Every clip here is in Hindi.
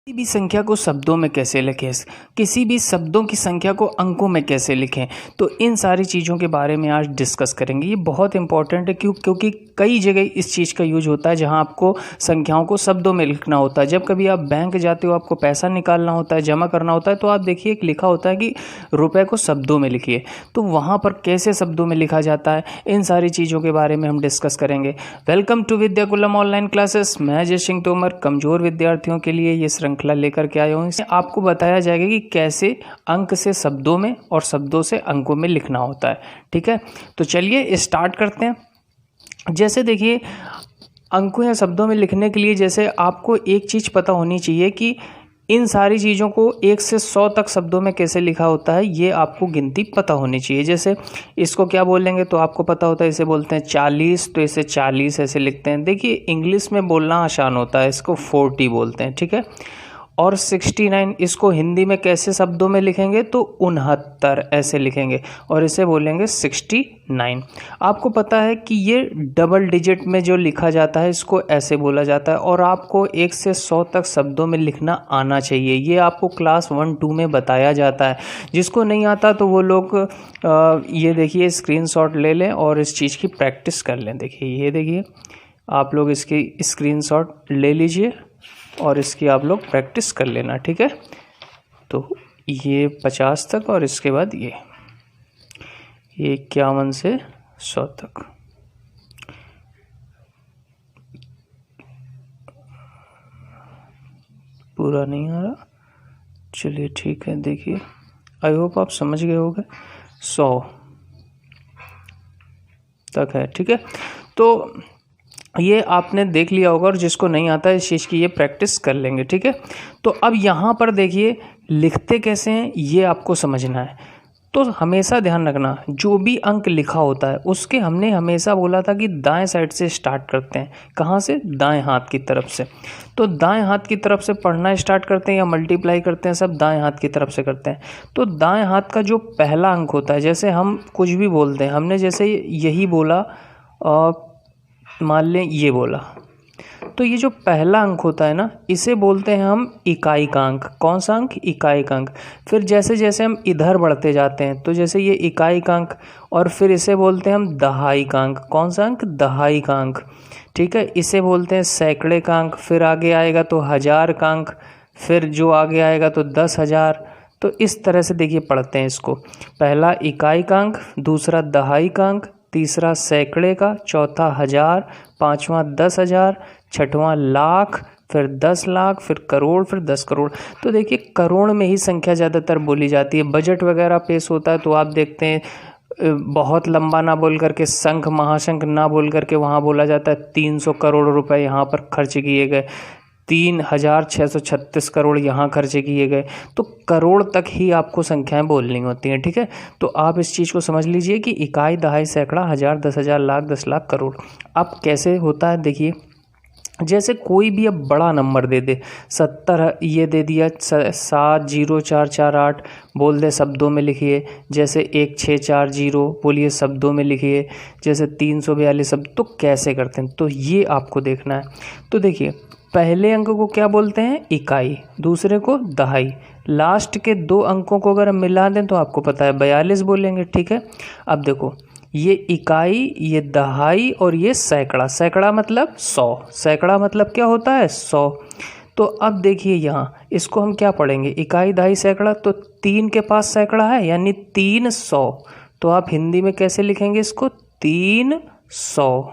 किसी भी संख्या को शब्दों में कैसे लिखें, किसी भी शब्दों की संख्या को अंकों में कैसे लिखें, तो इन सारी चीज़ों के बारे में आज डिस्कस करेंगे। ये बहुत इंपॉर्टेंट है क्योंकि कई जगह इस चीज़ का यूज होता है जहां आपको संख्याओं को शब्दों में लिखना होता है। जब कभी आप बैंक जाते हो, आपको पैसा निकालना होता है, जमा करना होता है, तो आप देखिए एक लिखा होता है कि रुपए को शब्दों में लिखिए। तो वहाँ पर कैसे शब्दों में लिखा जाता है, इन सारी चीज़ों के बारे में हम डिस्कस करेंगे। Welcome to Vidyakulam online classes. मैं अजय सिंह तोमर कमज़ोर विद्यार्थियों के लिए ये श्रृंखला लेकर के आया हूँ। इसमें आपको बताया जाएगा कि कैसे अंक से शब्दों में और शब्दों से अंकों में लिखना होता है। ठीक है, तो चलिए स्टार्ट करते हैं। जैसे देखिए, अंकों या शब्दों में लिखने के लिए जैसे आपको एक चीज़ पता होनी चाहिए कि इन सारी चीज़ों को 1 से 100 तक शब्दों में कैसे लिखा होता है, ये आपको गिनती पता होनी चाहिए। जैसे इसको क्या बोलेंगे तो आपको पता होता है, इसे बोलते हैं 40, तो इसे 40 ऐसे लिखते हैं। देखिए इंग्लिश में बोलना आसान होता है, इसको 40 बोलते हैं। ठीक है, और 69 इसको हिंदी में कैसे शब्दों में लिखेंगे तो 69 ऐसे लिखेंगे, और इसे बोलेंगे 69। आपको पता है कि ये डबल डिजिट में जो लिखा जाता है इसको ऐसे बोला जाता है। और आपको 1 से 100 तक शब्दों में लिखना आना चाहिए। ये आपको क्लास 1-2 में बताया जाता है। जिसको नहीं आता तो वो लोग ये देखिए स्क्रीनशॉट ले लें और इस चीज़ की प्रैक्टिस कर लें। देखिए ये देखिए, आप लोग इसकी स्क्रीनशॉट ले लीजिए और इसकी आप लोग प्रैक्टिस कर लेना। ठीक है, तो ये 50 तक और इसके बाद ये 51 से 100 तक। पूरा नहीं आ रहा, चलिए ठीक है। देखिए आई होप आप समझ गए होंगे, 100 तक है। ठीक है, तो ये आपने देख लिया होगा, और जिसको नहीं आता इस चीज़ की ये प्रैक्टिस कर लेंगे। ठीक है, तो अब यहाँ पर देखिए लिखते कैसे हैं ये आपको समझना है। तो हमेशा ध्यान रखना, जो भी अंक लिखा होता है उसके हमने हमेशा बोला था कि दाएं साइड से स्टार्ट करते हैं। कहाँ से? दाएं हाथ की तरफ से। तो दाएं हाथ की तरफ से पढ़ना स्टार्ट करते हैं या मल्टीप्लाई करते हैं, सब दाएं हाथ की तरफ से करते हैं। तो दाएं हाथ का जो पहला अंक होता है, जैसे हम कुछ भी बोलते हैं, हमने जैसे यही बोला, मान लें ये बोला, तो ये जो पहला अंक होता है ना, इसे बोलते हैं हम इकाई का अंक। कौन सा अंक? इकाई का अंक। फिर जैसे जैसे हम इधर बढ़ते जाते हैं, तो जैसे ये इकाई का अंक, और फिर इसे बोलते हैं हम दहाई का अंक। कौन सा अंक? दहाई का अंक। ठीक है, इसे बोलते हैं सैकड़े का अंक। फिर आगे आएगा तो हजार का अंक, फिर जो आगे आएगा तो 10,000। तो इस तरह से देखिए पढ़ते हैं इसको। पहला इकाई का अंक, दूसरा दहाई का अंक, तीसरा सैकड़े का, चौथा हजार, पांचवा 10,000, छठवां लाख, फिर 10 लाख, फिर करोड़, फिर 10 करोड़। तो देखिए करोड़ में ही संख्या ज़्यादातर बोली जाती है। बजट वगैरह पेश होता है तो आप देखते हैं बहुत लंबा ना बोल करके, शंख महाशंख ना बोल करके वहाँ बोला जाता है 300 करोड़ रुपए यहाँ पर खर्च किए गए, 3,636 करोड़ यहाँ खर्चे किए गए। तो करोड़ तक ही आपको संख्याएं बोलनी होती हैं। ठीक है, तो आप इस चीज़ को समझ लीजिए कि इकाई, दहाई, सैकड़ा, हजार, 10,000, लाख, 10 लाख, करोड़। अब कैसे होता है देखिए, जैसे कोई भी अब बड़ा नंबर दे दे, 70 ये दे दिया, 70448 बोल दे शब्दों में लिखिए। जैसे 1640 बोलिए शब्दों में लिखिए। जैसे 342 शब्द। तो कैसे करते हैं तो ये आपको देखना है। तो देखिए पहले अंक को क्या बोलते हैं? इकाई, दूसरे को दहाई, लास्ट के 2 अंकों को अगर हम मिला दें तो आपको पता है 42 बोलेंगे। ठीक है, अब देखो ये इकाई, ये दहाई और ये सैकड़ा। सैकड़ा मतलब 100। सैकड़ा मतलब क्या होता है? 100। तो अब देखिए यहाँ इसको हम क्या पढ़ेंगे? इकाई, दहाई, सैकड़ा। तो 3 के पास सैकड़ा है यानी 300। तो आप हिंदी में कैसे लिखेंगे इसको? 300,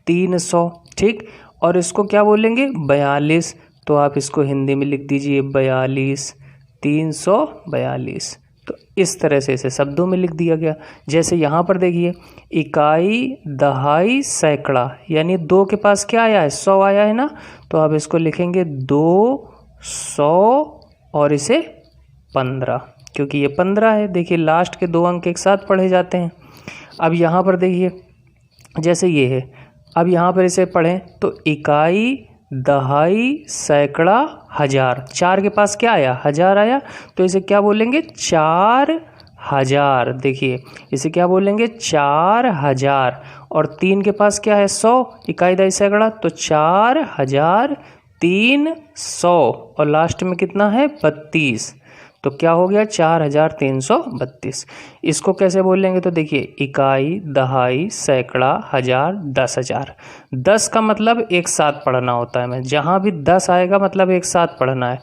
300। ठीक, और इसको क्या बोलेंगे? 42। तो आप इसको हिंदी में लिख दीजिए 42, 342। तो इस तरह से इसे शब्दों में लिख दिया गया। जैसे यहाँ पर देखिए इकाई, दहाई, सैकड़ा, यानी 2 के पास क्या आया है? 100 आया है ना। तो आप इसको लिखेंगे 200 और इसे 15, क्योंकि ये 15 है। देखिए लास्ट के 2 अंक एक साथ पढ़े जाते हैं। अब यहाँ पर देखिए जैसे ये है, अब यहाँ पर इसे पढ़ें तो इकाई, दहाई, सैकड़ा, हजार। 4 के पास क्या आया? हजार आया। तो इसे क्या बोलेंगे? 4000। देखिए इसे क्या बोलेंगे? 4000। और 3 के पास क्या है? 100। इकाई, दहाई, सैकड़ा। तो 4000 300 और लास्ट में कितना है 32, तो क्या हो गया 4332। इसको कैसे बोलेंगे तो देखिए इकाई, दहाई, सैकड़ा, हजार, 10,000। 10 का मतलब एक साथ पढ़ना होता है, मैं जहाँ भी 10 आएगा मतलब एक साथ पढ़ना है।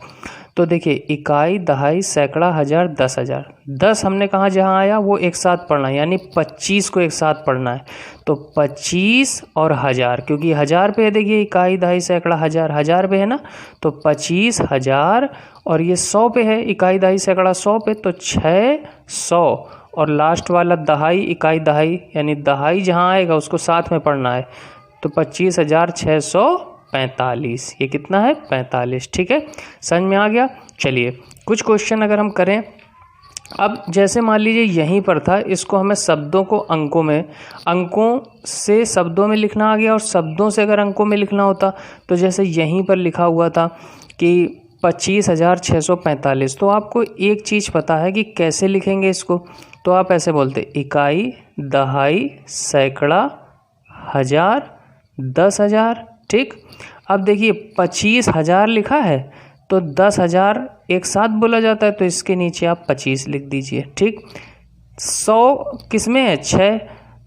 तो देखिए इकाई, दहाई, सैकड़ा, हजार, 10,000। 10 हमने कहा जहाँ आया वो एक साथ पढ़ना है, यानी 25 को एक साथ पढ़ना है। तो 25 और हजार, क्योंकि हजार पे है, देखिए इकाई, दहाई, सैकड़ा, हजार, हजार पे है ना, तो 25,000। और ये 100 पे है, इकाई, दहाई, सैकड़ा 100 पे, तो 600। और लास्ट वाला दहाई, इकाई, दहाई, यानी दहाई जहाँ आएगा उसको साथ में पढ़ना है। तो 25,645, ये कितना है 45। ठीक है, समझ में आ गया। चलिए कुछ क्वेश्चन अगर हम करें, अब जैसे मान लीजिए यहीं पर था, इसको हमें शब्दों को अंकों से शब्दों में लिखना आ गया, और शब्दों से अगर अंकों में लिखना होता तो जैसे यहीं पर लिखा हुआ था कि 25,645। तो आपको एक चीज़ पता है कि कैसे लिखेंगे इसको, तो आप ऐसे बोलते इकाई, दहाई, सैकड़ा, हजार, 10,000। ठीक, अब देखिए 25,000 लिखा है तो 10,000 एक साथ बोला जाता है, तो इसके नीचे आप 25 लिख दीजिए। ठीक, 100 किसमें है 6,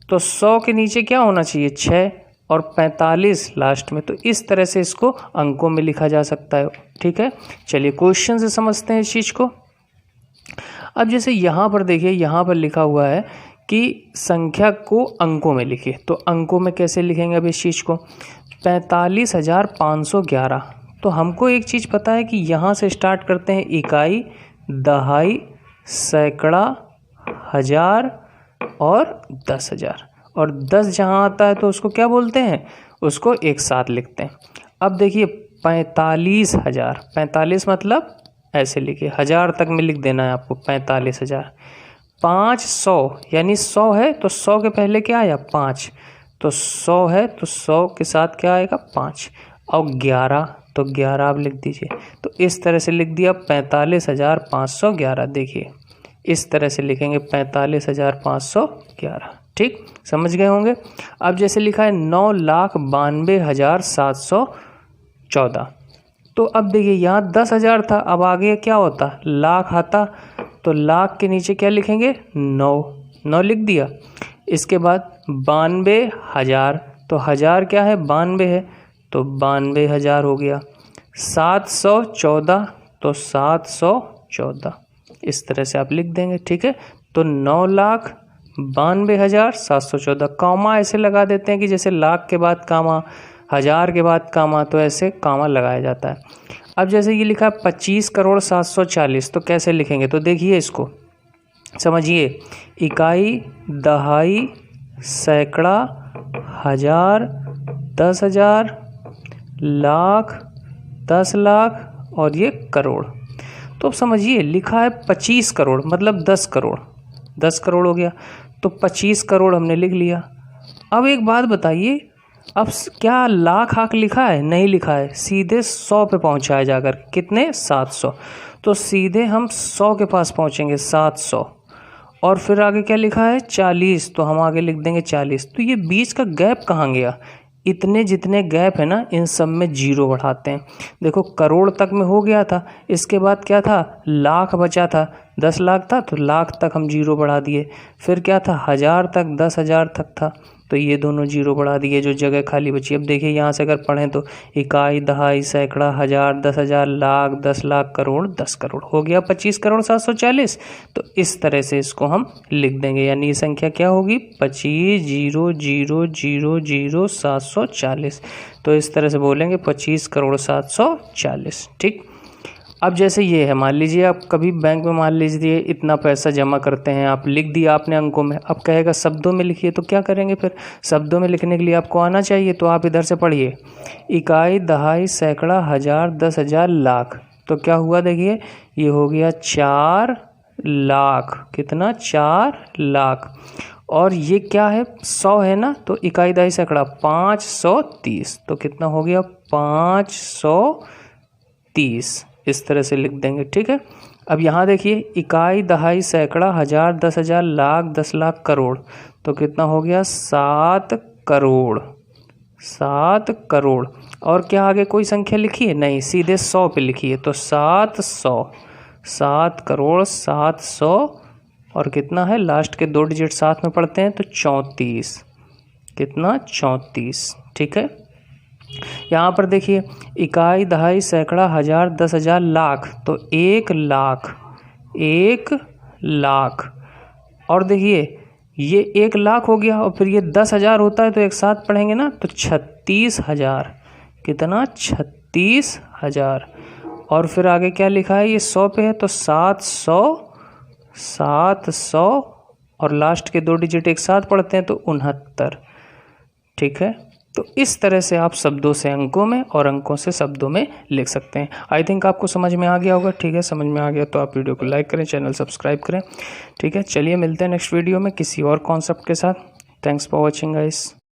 तो 100 के नीचे क्या होना चाहिए 6, और 45 लास्ट में। तो इस तरह से इसको अंकों में लिखा जा सकता है। ठीक है, चलिए क्वेश्चन से समझते हैं इस चीज़ को। अब जैसे यहाँ पर देखिए, यहाँ पर लिखा हुआ है कि संख्या को अंकों में लिखिए, तो अंकों में कैसे लिखेंगे अब इस चीज़ को, 45,511। तो हमको एक चीज़ पता है कि यहाँ से स्टार्ट करते हैं इकाई, दहाई, सैकड़ा, हजार और 10,000। और 10 जहाँ आता है तो उसको क्या बोलते हैं, उसको एक साथ लिखते हैं। अब देखिए 45,000, 45 मतलब ऐसे लिखिए, हजार तक में लिख देना है आपको 45,000। 500 यानी 100 है तो 100 के पहले क्या आया 5, तो 100 है तो 100 के साथ क्या आएगा 5, और 11 तो 11 आप लिख दीजिए। तो इस तरह से लिख दिया 45,511। देखिए इस तरह से लिखेंगे 45,511। ठीक, समझ गए होंगे। अब जैसे लिखा है 9,92,714। तो अब देखिए यहाँ 10,000 था, अब आगे क्या होता लाख आता, तो लाख के नीचे क्या लिखेंगे 9 लिख दिया। इसके बाद 92,000, तो हजार क्या है 92 है, तो 92,000 हो गया। 714, तो 714 इस तरह से आप लिख देंगे। ठीक है, तो 9,92,714। कॉमा ऐसे लगा देते हैं कि जैसे लाख के बाद कामा, हजार के बाद कामा, तो ऐसे कामा लगाया जाता है। अब जैसे ये लिखा है 25,740, तो कैसे लिखेंगे, तो देखिए इसको समझिए, इकाई, दहाई, सैकड़ा, हजार, 10,000, लाख, 10 लाख और ये करोड़। तो अब समझिए लिखा है 25 करोड़ मतलब 10 करोड़, 10 करोड़ हो गया, तो 25 करोड़ हमने लिख लिया। अब एक बात बताइए, अब क्या लाख आख लिखा है, नहीं लिखा है, सीधे 100 पे पहुंचाया जाकर, कितने 700, तो सीधे हम 100 के पास पहुंचेंगे 700। और फिर आगे क्या लिखा है 40, तो हम आगे लिख देंगे 40। तो ये बीच का गैप कहाँ गया, इतने जितने गैप है ना इन सब में जीरो बढ़ाते हैं। देखो करोड़ तक में हो गया था, इसके बाद क्या था लाख बचा था, 10 लाख था तो लाख तक हम जीरो बढ़ा दिए। फिर क्या था हजार तक, 10,000 तक था, तो ये दोनों जीरो बढ़ा दिए, जो जगह खाली बची। अब देखिए यहाँ से अगर पढ़ें तो इकाई, दहाई, सैकड़ा, हजार, 10,000, लाख, 10 लाख, करोड़, 10 करोड़ हो गया 25,740। तो इस तरह से इसको हम लिख देंगे, यानी ये संख्या क्या होगी 25,000,000,740। तो इस तरह से बोलेंगे 25,740,000,000। ठीक, अब जैसे ये है, मान लीजिए आप कभी बैंक में मान लीजिए इतना पैसा जमा करते हैं, आप लिख दिया आपने अंकों में, अब कहेगा शब्दों में लिखिए, तो क्या करेंगे फिर, शब्दों में लिखने के लिए आपको आना चाहिए। तो आप इधर से पढ़िए, इकाई, दहाई, सैकड़ा, हजार, 10,000, लाख, तो क्या हुआ देखिए ये हो गया 4 लाख, कितना 4 लाख। और ये क्या है 100 है ना, तो इकाई, दहाई, सैकड़ा 530, तो कितना हो गया 530, इस तरह से लिख देंगे। ठीक है, अब यहाँ देखिए इकाई, दहाई, सैकड़ा, हजार, 10,000, लाख, 10 लाख, करोड़, तो कितना हो गया 7 करोड़, 7 करोड़। और क्या आगे कोई संख्या लिखी है? नहीं, सीधे 100 पे लिखी है। तो 700, 7 करोड़ 700 और कितना है, लास्ट के 2 डिजिट साथ में पढ़ते हैं तो 34। कितना? 34। ठीक है। यहाँ पर देखिए, इकाई, दहाई, सैकड़ा, हजार, 10,000, लाख। तो 1 लाख, 1 लाख। और देखिए ये 1 लाख हो गया और फिर ये 10,000 होता है तो एक साथ पढ़ेंगे ना, तो 36,000। कितना? 36,000। और फिर आगे क्या लिखा है, ये 100 पे है तो 700, 700 और लास्ट के 2 डिजिट एक साथ पढ़ते हैं तो 69। ठीक है। तो इस तरह से आप शब्दों से अंकों में और अंकों से शब्दों में लिख सकते हैं। आई थिंक आपको समझ में आ गया होगा। ठीक है, समझ में आ गया तो आप वीडियो को लाइक करें, चैनल सब्सक्राइब करें। ठीक है, चलिए मिलते हैं नेक्स्ट वीडियो में किसी और कॉन्सेप्ट के साथ। Thanks for watching guys.